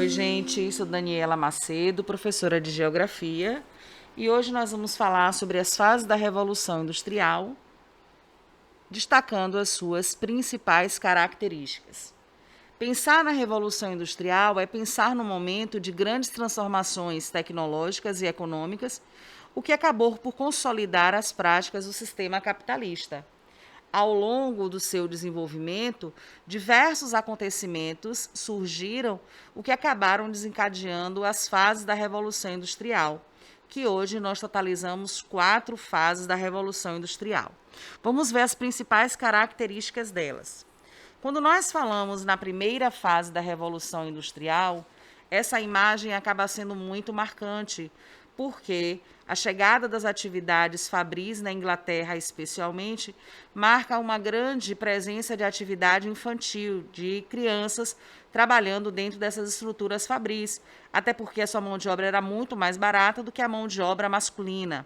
Oi, gente, sou Daniela Macedo, professora de Geografia, e hoje nós vamos falar sobre as fases da Revolução Industrial, destacando as suas principais características. Pensar na Revolução Industrial é pensar no momento de grandes transformações tecnológicas e econômicas, o que acabou por consolidar as práticas do sistema capitalista. Ao longo do seu desenvolvimento, diversos acontecimentos surgiram, o que acabaram desencadeando as fases da Revolução Industrial, que hoje nós totalizamos 4 fases da Revolução Industrial. Vamos ver as principais características delas. Quando nós falamos na primeira fase da Revolução Industrial, essa imagem acaba sendo muito marcante, porque a chegada das atividades fabris na Inglaterra, especialmente, marca uma grande presença de atividade infantil, de crianças trabalhando dentro dessas estruturas fabris, até porque a sua mão de obra era muito mais barata do que a mão de obra masculina.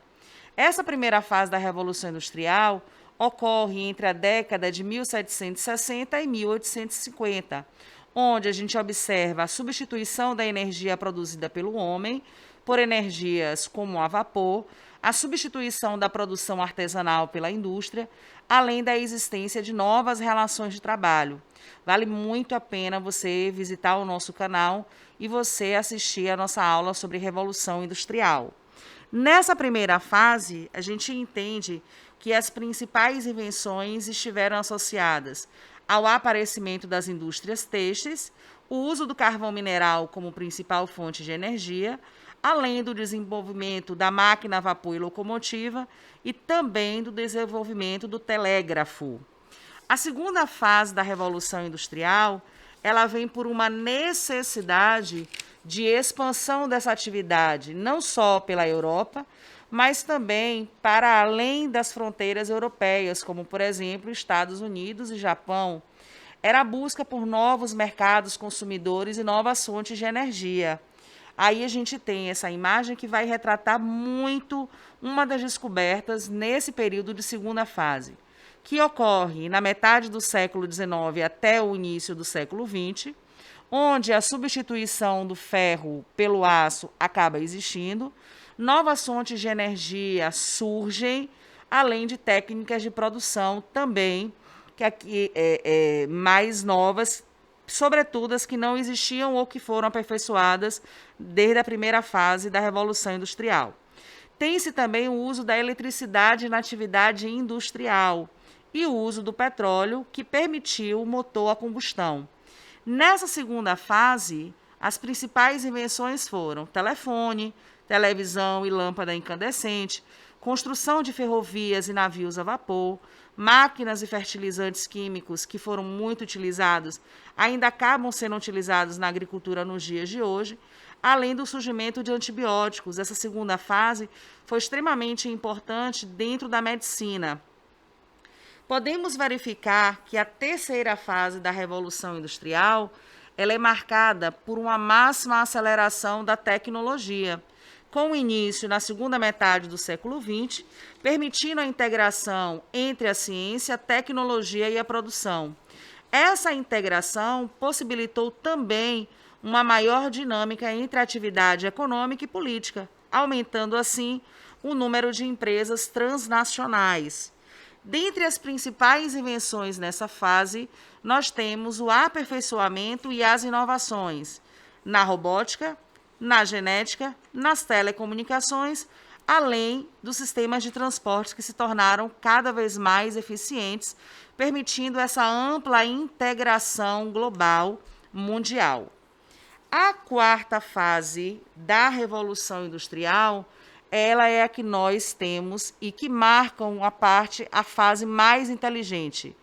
Essa primeira fase da Revolução Industrial ocorre entre a década de 1760 e 1850, onde a gente observa a substituição da energia produzida pelo homem por energias como a vapor, a substituição da produção artesanal pela indústria, além da existência de novas relações de trabalho. Vale muito a pena você visitar o nosso canal e você assistir a nossa aula sobre Revolução Industrial. Nessa primeira fase, a gente entende que as principais invenções estiveram associadas ao aparecimento das indústrias têxteis, o uso do carvão mineral como principal fonte de energia, além do desenvolvimento da máquina a vapor e locomotiva e também do desenvolvimento do telégrafo. A segunda fase da Revolução Industrial, ela vem por uma necessidade de expansão dessa atividade, não só pela Europa, mas também para além das fronteiras europeias, como, por exemplo, Estados Unidos e Japão. Era a busca por novos mercados consumidores e novas fontes de energia. Aí a gente tem essa imagem que vai retratar muito uma das descobertas nesse período de segunda fase, que ocorre na metade do século XIX até o início do século XX, onde a substituição do ferro pelo aço acaba existindo, novas fontes de energia surgem, além de técnicas de produção também que aqui mais novas, sobretudo as que não existiam ou que foram aperfeiçoadas desde a primeira fase da Revolução Industrial. Tem-se também o uso da eletricidade na atividade industrial e o uso do petróleo, que permitiu o motor a combustão. Nessa segunda fase, as principais invenções foram telefone, televisão e lâmpada incandescente, construção de ferrovias e navios a vapor, máquinas e fertilizantes químicos que foram muito utilizados, ainda acabam sendo utilizados na agricultura nos dias de hoje, além do surgimento de antibióticos. Essa segunda fase foi extremamente importante dentro da medicina. Podemos verificar que a terceira fase da Revolução Industrial, ela é marcada por uma máxima aceleração da tecnologia, com o início na segunda metade do século XX, permitindo a integração entre a ciência, a tecnologia e a produção. Essa integração possibilitou também uma maior dinâmica entre a atividade econômica e política, aumentando assim o número de empresas transnacionais. Dentre as principais invenções nessa fase, nós temos o aperfeiçoamento e as inovações na robótica, na genética, nas telecomunicações, além dos sistemas de transporte que se tornaram cada vez mais eficientes, permitindo essa ampla integração global mundial. A quarta fase da Revolução Industrial, ela é a que nós temos e que marcam a fase mais inteligente.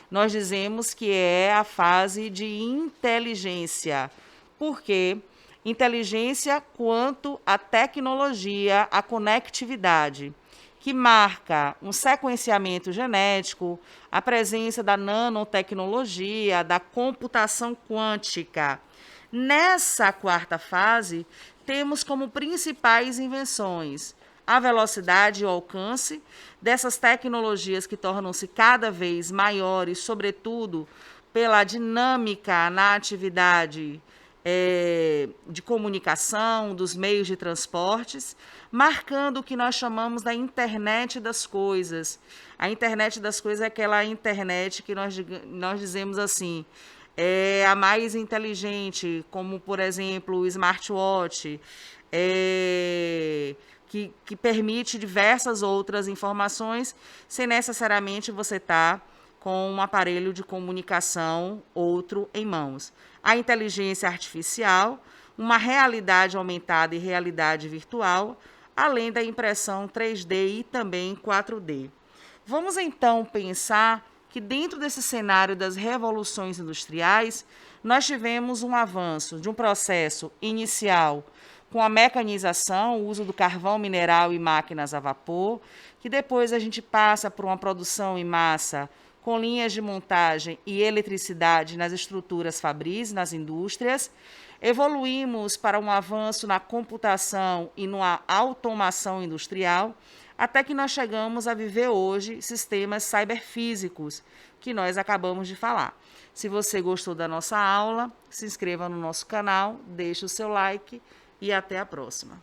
Nós dizemos que é a fase de inteligência, porque inteligência quanto à tecnologia, à conectividade, que marca um sequenciamento genético, a presença da nanotecnologia, da computação quântica. Nessa quarta fase, temos como principais invenções a velocidade e o alcance dessas tecnologias que tornam-se cada vez maiores, sobretudo pela dinâmica na atividade de comunicação, dos meios de transportes, marcando o que nós chamamos da internet das coisas. A internet das coisas é aquela internet que nós dizemos assim, é a mais inteligente, como, por exemplo, o smartwatch, que permite diversas outras informações, sem necessariamente você estar com um aparelho de comunicação outro em mãos. A inteligência artificial, uma realidade aumentada e realidade virtual, além da impressão 3D e também 4D. Vamos então pensar que dentro desse cenário das revoluções industriais, nós tivemos um avanço de um processo inicial com a mecanização, o uso do carvão mineral e máquinas a vapor, que depois a gente passa por uma produção em massa com linhas de montagem e eletricidade nas estruturas fabris, nas indústrias. Evoluímos para um avanço na computação e na automação industrial, até que nós chegamos a viver hoje sistemas cyberfísicos, que nós acabamos de falar. Se você gostou da nossa aula, se inscreva no nosso canal, deixe o seu like e até a próxima.